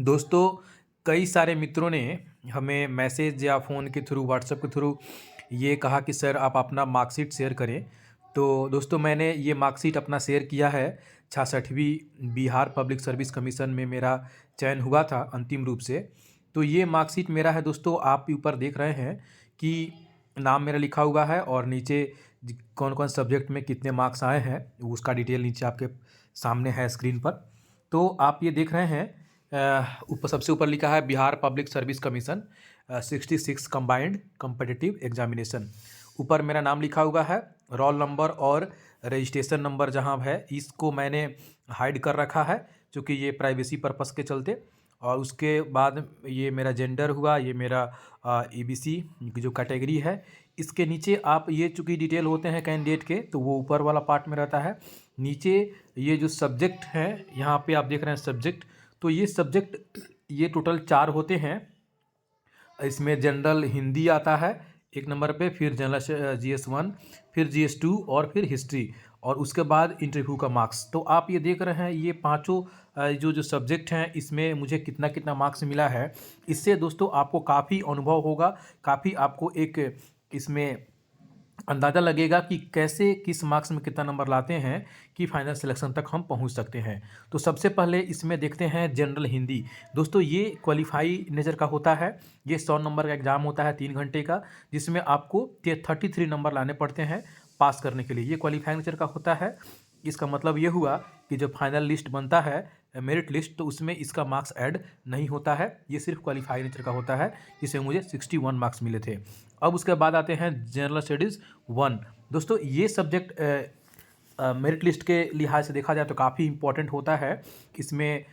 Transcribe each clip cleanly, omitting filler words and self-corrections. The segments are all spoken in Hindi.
दोस्तों, कई सारे मित्रों ने हमें मैसेज या फ़ोन के थ्रू, व्हाट्सएप के थ्रू ये कहा कि सर आप अपना मार्कशीट शेयर करें। तो दोस्तों, मैंने ये मार्कशीट अपना शेयर किया है। 66वीं बिहार पब्लिक सर्विस कमीशन में मेरा चयन हुआ था अंतिम रूप से। तो ये मार्कशीट मेरा है दोस्तों, आप ऊपर देख रहे हैं कि नाम मेरा लिखा हुआ है और नीचे कौन-कौन सब्जेक्ट में कितने मार्क्स आए हैं, उसका डिटेल नीचे आपके सामने है स्क्रीन पर। तो आप ये देख रहे हैं, ऊपर सबसे ऊपर लिखा है Bihar public service commission 66 combined competitive examination. ऊपर मेरा नाम लिखा हुआ है, रोल नंबर और रजिस्ट्रेशन नंबर जहां है इसको मैंने हाइड कर रखा है क्योंकि ये प्राइवेसी पर्पस के चलते। और उसके बाद ये मेरा जेंडर हुआ, ये मेरा ईबीसी जो कैटेगरी है। इसके नीचे आप ये चूँकि डिटेल होते हैं कैंडिडेट के, तो वो ऊपर वाला पार्ट में रहता है। नीचे ये जो सब्जेक्ट हैं, यहाँ पे आप देख रहे हैं सब्जेक्ट। तो ये सब्जेक्ट ये टोटल 4 होते हैं। इसमें जनरल हिंदी आता है एक नंबर पे, फिर जनरल जीएस 1, फिर जीएस 2 और फिर हिस्ट्री, और उसके बाद इंटरव्यू का मार्क्स। तो आप ये देख रहे हैं ये पांचों जो सब्जेक्ट हैं इसमें मुझे कितना कितना मार्क्स मिला है। इससे दोस्तों आपको काफ़ी अनुभव होगा, काफ़ी आपको एक इसमें अंदाज़ा लगेगा कि कैसे किस मार्क्स में कितना नंबर लाते हैं कि फाइनल सिलेक्शन तक हम पहुंच सकते हैं। तो सबसे पहले इसमें देखते हैं जनरल हिंदी। दोस्तों, ये क्वालिफाई नेचर का होता है। ये 100 नंबर का एग्ज़ाम होता है 3 घंटे का, जिसमें आपको 33 नंबर लाने पड़ते हैं पास करने के लिए। ये क्वालिफाई नेचर का होता है। इसका मतलब ये हुआ कि जब फाइनल लिस्ट बनता है, मेरिट लिस्ट, तो उसमें इसका मार्क्स ऐड नहीं होता है। ये सिर्फ क्वालिफाई नेचर का होता है, जिसमें मुझे 61 मार्क्स मिले थे। अब उसके बाद आते हैं जनरल स्टडीज़ 1। दोस्तों, ये सब्जेक्ट मेरिट लिस्ट के लिहाज से देखा जाए तो काफ़ी इंपॉर्टेंट होता है। इसमें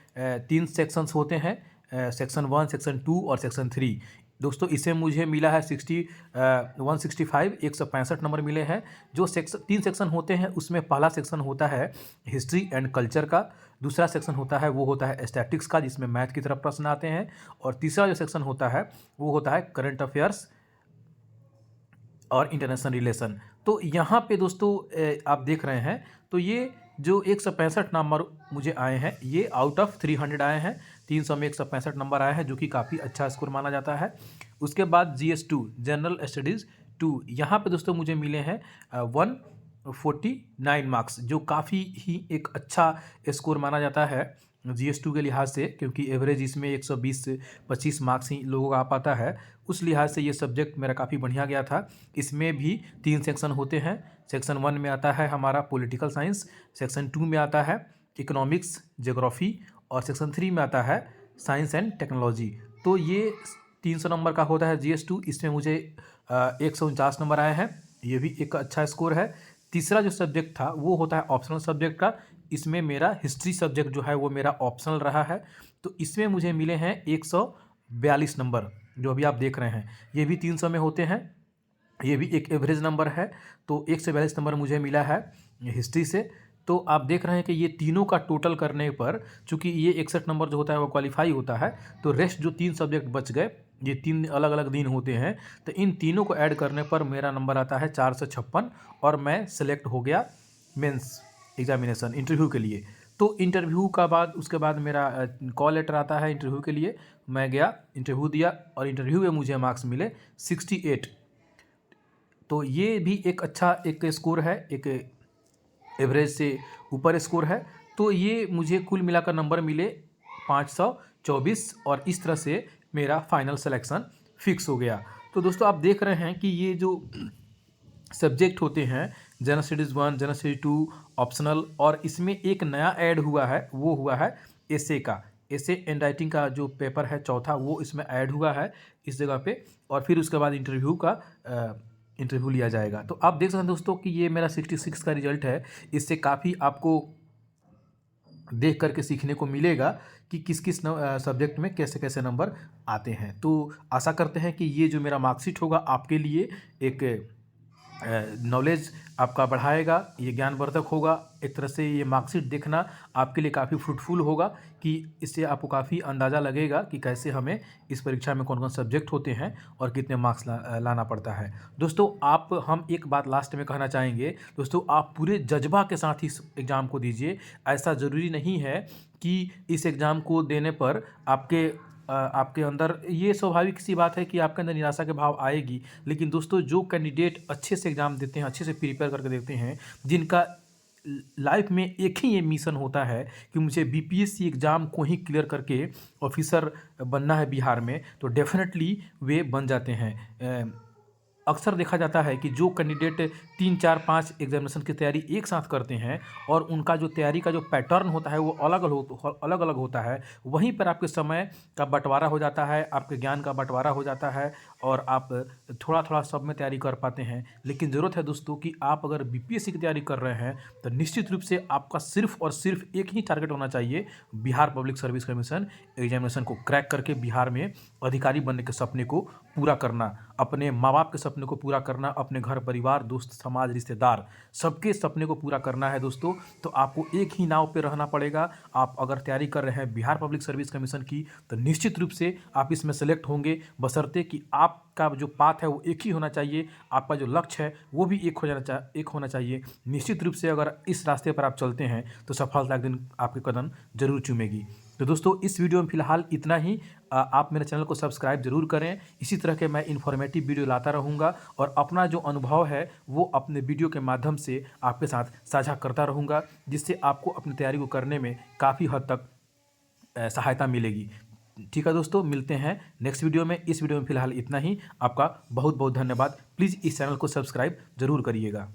3 सेक्शंस होते हैं, सेक्शन 1, सेक्शन 2 और सेक्शन 3। दोस्तों, इसमें मुझे मिला है 165 165 नंबर मिले हैं। जो 3 सेक्शन होते हैं उसमें पहला सेक्शन होता है हिस्ट्री एंड कल्चर का, दूसरा सेक्शन होता है वो होता है स्टैटिक्स का, जिसमें मैथ की तरफ प्रश्न आते हैं, और तीसरा जो सेक्शन होता है वो होता है करंट अफेयर्स और इंटरनेशनल रिलेशन। तो यहाँ पे दोस्तों आप देख रहे हैं, तो ये जो 165 नंबर मुझे आए हैं, ये आउट ऑफ 300 आए हैं। 300 में 165 नंबर आए हैं, जो कि काफ़ी अच्छा स्कोर माना जाता है। उसके बाद GS 2 जनरल स्टडीज़ 2, यहाँ पे दोस्तों मुझे मिले हैं 149 मार्क्स, जो काफ़ी ही एक अच्छा स्कोर माना जाता है GS 2 के लिहाज से, क्योंकि एवरेज इसमें 120 से 25 मार्क्स ही लोगों का आ पाता है। उस लिहाज से ये सब्जेक्ट मेरा काफ़ी बढ़िया गया था। इसमें भी 3 सेक्शन होते हैं। सेक्शन 1 में आता है हमारा पॉलिटिकल साइंस, सेक्शन 2 में आता है इकोनॉमिक्स, ज्योग्राफी, और सेक्शन 3 में आता है साइंस एंड टेक्नोलॉजी। तो ये 300 नंबर का होता है GS 2। इसमें मुझे 149 नंबर आए हैं, ये भी एक अच्छा स्कोर है। तीसरा जो सब्जेक्ट था वो होता है ऑप्शनल सब्जेक्ट का। इसमें मेरा हिस्ट्री सब्जेक्ट जो है वो मेरा ऑप्शनल रहा है। तो इसमें मुझे मिले हैं 142 नंबर, जो अभी आप देख रहे हैं। ये भी 300 में होते हैं, ये भी एक एवरेज नंबर है। तो 142 नंबर मुझे मिला है हिस्ट्री से। तो आप देख रहे हैं कि ये तीनों का टोटल करने पर, चूँकि ये 61 नंबर जो होता है वो क्वालिफाई होता है, तो रेस्ट जो 3 सब्जेक्ट बच गए, ये 3 अलग अलग दिन होते हैं, तो इन तीनों को ऐड करने पर मेरा नंबर आता है 456, और मैं सेलेक्ट हो गया मेंस एग्जामिनेशन इंटरव्यू के लिए। तो इंटरव्यू का बाद उसके बाद मेरा कॉल लेटर आता है इंटरव्यू के लिए। मैं गया, इंटरव्यू दिया, और इंटरव्यू में मुझे मार्क्स मिले 68। तो ये भी एक अच्छा एक स्कोर है, एक एवरेज से ऊपर स्कोर है। तो ये मुझे कुल मिलाकर नंबर मिले 524, और इस तरह से मेरा फाइनल सिलेक्शन फिक्स हो गया। तो दोस्तों, आप देख रहे हैं कि ये जो सब्जेक्ट होते हैं general studies 1, general studies 2, optional, और इसमें एक नया ऐड हुआ है, वो हुआ है एसे का। एसे एंड राइटिंग का जो पेपर है चौथा, वो इसमें ऐड हुआ है इस जगह पे। और फिर उसके बाद इंटरव्यू का इंटरव्यू लिया जाएगा। तो आप देख सकते हैं दोस्तों कि ये मेरा 66 का रिजल्ट है। इससे काफ़ी आपको देख करके सीखने को मिलेगा कि किस किस सब्जेक्ट में कैसे कैसे नंबर आते हैं। तो आशा करते हैं कि ये जो मेरा मार्कशीट होगा आपके लिए एक नॉलेज आपका बढ़ाएगा, ये ज्ञानवर्धक होगा। एक तरह से ये मार्कशीट देखना आपके लिए काफ़ी फ्रूटफुल होगा कि इससे आपको काफ़ी अंदाज़ा लगेगा कि कैसे हमें इस परीक्षा में कौन-कौन सब्जेक्ट होते हैं और कितने मार्क्स लाना पड़ता है। दोस्तों हम एक बात लास्ट में कहना चाहेंगे, दोस्तों आप पूरे जज़्बा के साथ इस एग्ज़ाम को दीजिए। ऐसा ज़रूरी नहीं है कि इस एग्ज़ाम को देने पर आपके अंदर ये स्वाभाविक सी बात है कि आपके अंदर निराशा के भाव आएगी। लेकिन दोस्तों जो कैंडिडेट अच्छे से एग्ज़ाम देते हैं, अच्छे से प्रिपेयर करके देते हैं, जिनका लाइफ में एक ही ये मिशन होता है कि मुझे बीपीएससी एग्ज़ाम को ही क्लियर करके ऑफिसर बनना है बिहार में, तो डेफ़िनेटली वे बन जाते हैं। अक्सर देखा जाता है कि जो कैंडिडेट 3, 4, 5 एग्ज़ामिनेशन की तैयारी एक साथ करते हैं और उनका जो तैयारी का जो पैटर्न होता है वो अलग-अलग होता है, वहीं पर आपके समय का बँटवारा हो जाता है, आपके ज्ञान का बँटवारा हो जाता है और आप थोड़ा-थोड़ा सब में तैयारी कर पाते हैं। लेकिन ज़रूरत है दोस्तों कि आप अगर बीपीएससी की तैयारी कर रहे हैं, तो निश्चित रूप से आपका सिर्फ़ और सिर्फ़ एक ही टारगेट होना चाहिए, Bihar public service commission examination को क्रैक करके बिहार में अधिकारी बनने के सपने को पूरा करना, अपने माँ-बाप के सपने को पूरा करना, अपने घर परिवार, दोस्त, समाज, रिश्तेदार सबके सपने को पूरा करना है दोस्तों। तो आपको एक ही नाव पे रहना पड़ेगा। आप अगर तैयारी कर रहे हैं बिहार पब्लिक सर्विस कमीशन की, तो निश्चित रूप से आप इसमें सेलेक्ट होंगे, बशर्ते कि आपका जो पाथ है वो एक ही होना चाहिए, आपका जो लक्ष्य है वो भी एक होना चाहिए। निश्चित रूप से अगर इस रास्ते पर आप चलते हैं, तो सफलता एक दिन आपके कदम ज़रूर चूमेगी। तो दोस्तों इस वीडियो में फ़िलहाल इतना ही। आप मेरे चैनल को सब्सक्राइब ज़रूर करें। इसी तरह के मैं इन्फॉर्मेटिव वीडियो लाता रहूँगा और अपना जो अनुभव है वो अपने वीडियो के माध्यम से आपके साथ साझा करता रहूँगा, जिससे आपको अपनी तैयारी को करने में काफ़ी हद तक सहायता मिलेगी। ठीक है दोस्तों, मिलते हैं नेक्स्ट वीडियो में। इस वीडियो में फ़िलहाल इतना ही। आपका बहुत बहुत धन्यवाद। प्लीज़ इस चैनल को सब्सक्राइब ज़रूर करिएगा।